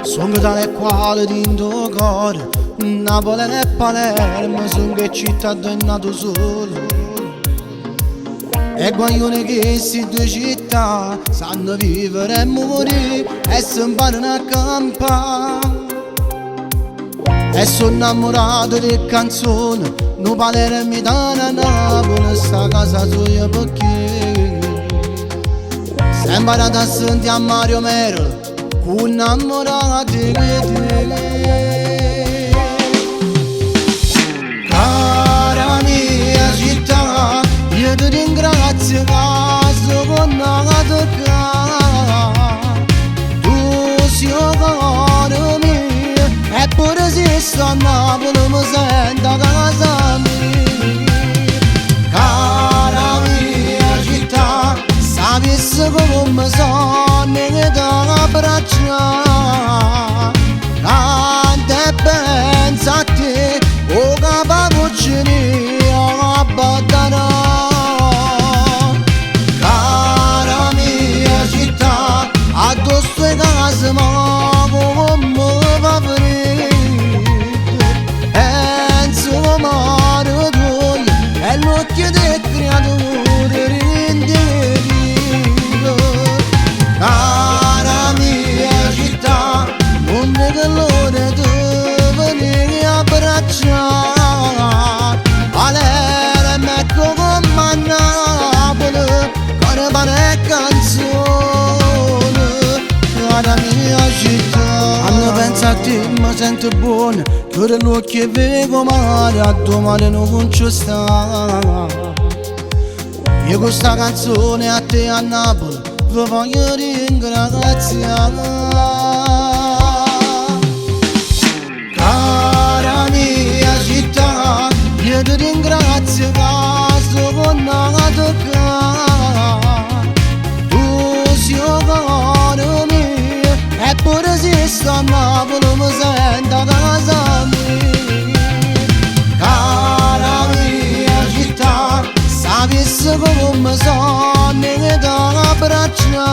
Sono tale quale dentro cuore, Napoli e Palermo, sono che città dove è nato solo. E guaglione che queste due città sanno vivere e morire e si imparano a campare. E sono innamorato di canzoni, no Palermo e da Napoli, sta casa sua perché si è imparato a sentire a Mario Mero, innamorati di te. Cara mia città, io ti ringrazio caso con la tocca. Tu sei cuore mio, eppure se sto a Napoli mi sento a casa mia. Cara mia città, sapessi come sono che ti abbraccia, e pensa a te, o capacuccini a battere. Cara mia città, addosso ai case ma come va freddo, penso a mare tuoi e l'occhio del creatore rende vivo. Cara mia città, non vedo l'ora di venire a abbracciare. Palermo ecco come a Napoli, cuore, pane e canzone. Cara mia città, quando penso a te mi sento buono, chiudo l'occhio e vedo mare, a domani non ci sta. Io questa canzone a te a Napoli vi voglio ringraziare. Cara mia città, io ti ringrazio caso con la tocca. Tu sei cuore mio, eppure se sto a Napoli mi sento a casa mia. Cara mia città, sapessi come sono che ti abbraccia,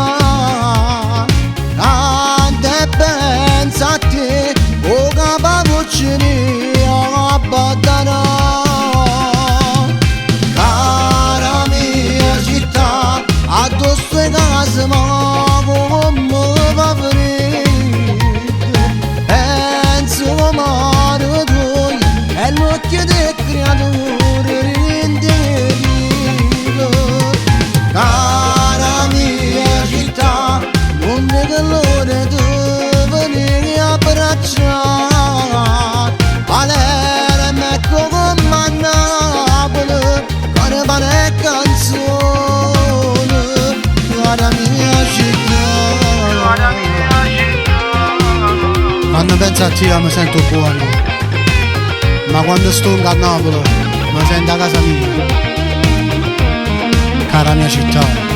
e pensa a te, o capacuccini a battere. Cara mia città, addosso ai case ma come va freddo, penso a mare tuoi e l'occhio del creatore rende vivo. Cara mia città, non vedo l'ora di venire a abbracciare. Palermo ecco come a Napoli, cuore, pane e canzone. Cara mia città, quando penso a te mi sento buono, ma quando sto a Napoli mi sento a casa mia. Cara mia città.